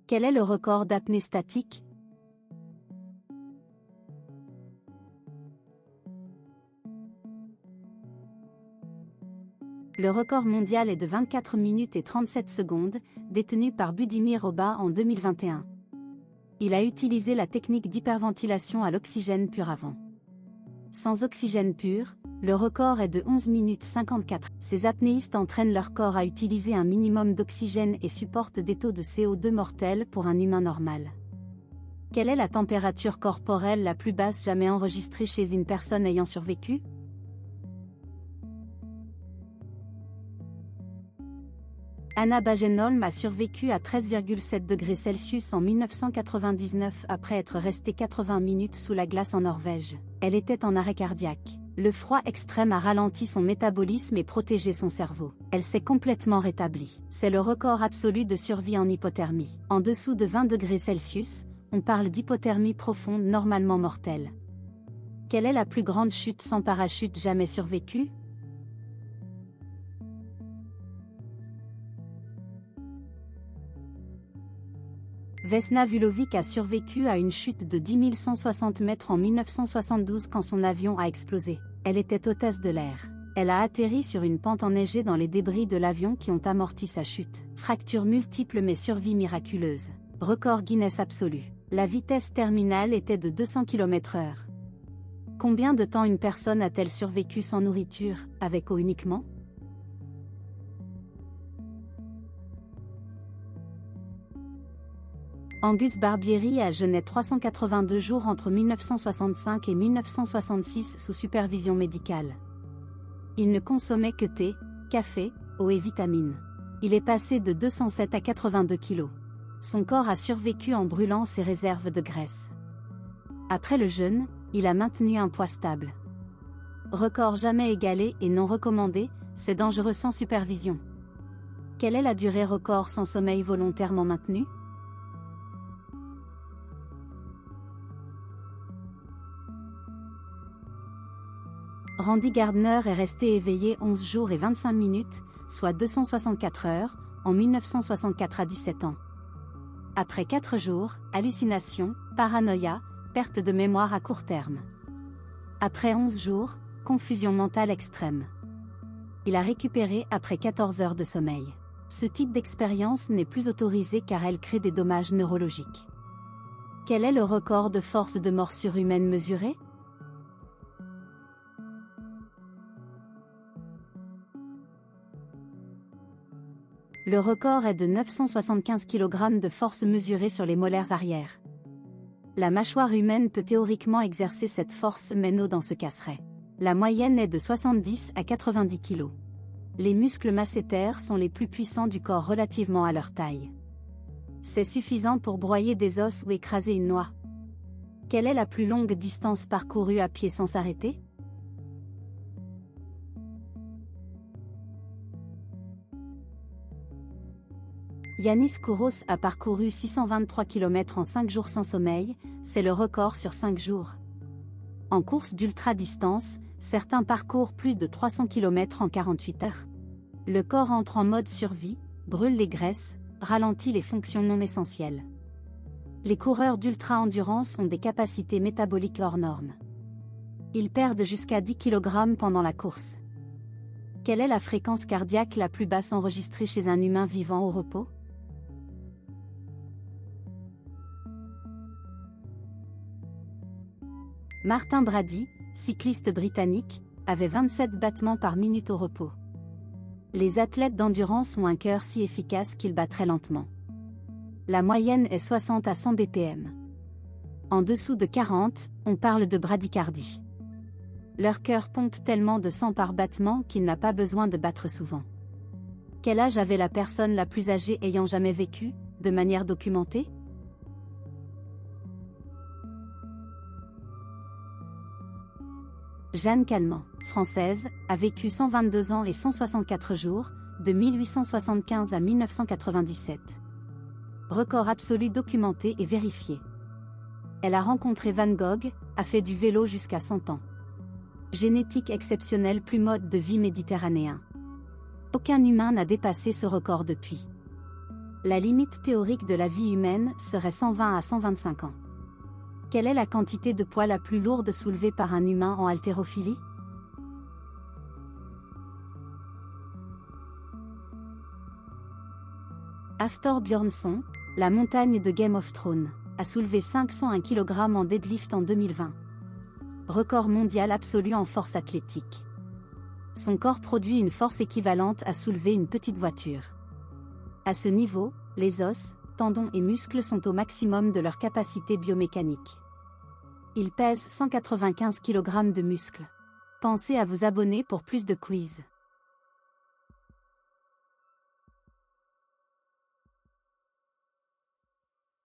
Quel est le record d'apnée statique? Le record mondial est de 24 minutes et 37 secondes, détenu par Budimir Oba en 2021. Il a utilisé la technique d'hyperventilation à l'oxygène pur avant. Sans oxygène pur, le record est de 11 minutes 54. Ces apnéistes entraînent leur corps à utiliser un minimum d'oxygène et supportent des taux de CO2 mortels pour un humain normal. Quelle est la température corporelle la plus basse jamais enregistrée chez une personne ayant survécu? Anna Bagenholm a survécu à 13,7 degrés Celsius en 1999 après être restée 80 minutes sous la glace en Norvège. Elle était en arrêt cardiaque. Le froid extrême a ralenti son métabolisme et protégé son cerveau. Elle s'est complètement rétablie. C'est le record absolu de survie en hypothermie. En dessous de 20 degrés Celsius, on parle d'hypothermie profonde normalement mortelle. Quelle est la plus grande chute sans parachute jamais survécue? Vesna Vulovic a survécu à une chute de 10 160 mètres en 1972 quand son avion a explosé. Elle était hôtesse de l'air. Elle a atterri sur une pente enneigée dans les débris de l'avion qui ont amorti sa chute. Fractures multiples mais survie miraculeuse. Record Guinness absolu. La vitesse terminale était de 200 km/h. Combien de temps une personne a-t-elle survécu sans nourriture, avec eau uniquement? Angus Barbieri a jeûné 382 jours entre 1965 et 1966 sous supervision médicale. Il ne consommait que thé, café, eau et vitamines. Il est passé de 207 à 82 kg. Son corps a survécu en brûlant ses réserves de graisse. Après le jeûne, il a maintenu un poids stable. Record jamais égalé et non recommandé, c'est dangereux sans supervision. Quelle est la durée record sans sommeil volontairement maintenu? Randy Gardner est resté éveillé 11 jours et 25 minutes, soit 264 heures, en 1964 à 17 ans. Après 4 jours, hallucinations, paranoïa, perte de mémoire à court terme. Après 11 jours, confusion mentale extrême. Il a récupéré après 14 heures de sommeil. Ce type d'expérience n'est plus autorisé car elle crée des dommages neurologiques. Quel est le record de force de morsure humaine mesuré? Le record est de 975 kg de force mesurée sur les molaires arrière. La mâchoire humaine peut théoriquement exercer cette force mais nos dents se casseraient. La moyenne est de 70 à 90 kg. Les muscles masséters sont les plus puissants du corps relativement à leur taille. C'est suffisant pour broyer des os ou écraser une noix. Quelle est la plus longue distance parcourue à pied sans s'arrêter? Yanis Kouros a parcouru 623 km en 5 jours sans sommeil, c'est le record sur 5 jours. En course d'ultra-distance, certains parcourent plus de 300 km en 48 heures. Le corps entre en mode survie, brûle les graisses, ralentit les fonctions non essentielles. Les coureurs d'ultra-endurance ont des capacités métaboliques hors normes. Ils perdent jusqu'à 10 kg pendant la course. Quelle est la fréquence cardiaque la plus basse enregistrée chez un humain vivant au repos? Martin Brady, cycliste britannique, avait 27 battements par minute au repos. Les athlètes d'endurance ont un cœur si efficace qu'ils battent très lentement. La moyenne est 60 à 100 bpm. En dessous de 40, on parle de bradycardie. Leur cœur pompe tellement de sang par battement qu'il n'a pas besoin de battre souvent. Quel âge avait la personne la plus âgée ayant jamais vécu, de manière documentée? Jeanne Calment, française, a vécu 122 ans et 164 jours, de 1875 à 1997. Record absolu documenté et vérifié. Elle a rencontré Van Gogh, a fait du vélo jusqu'à 100 ans. Génétique exceptionnelle plus mode de vie méditerranéen. Aucun humain n'a dépassé ce record depuis. La limite théorique de la vie humaine serait 120 à 125 ans. Quelle est la quantité de poids la plus lourde soulevée par un humain en haltérophilie? Hafthor Bjornsson, la montagne de Game of Thrones, a soulevé 501 kg en deadlift en 2020. Record mondial absolu en force athlétique. Son corps produit une force équivalente à soulever une petite voiture. À ce niveau, les os, tendons et muscles sont au maximum de leur capacité biomécanique. Il pèse 195 kg de muscles. Pensez à vous abonner pour plus de quiz.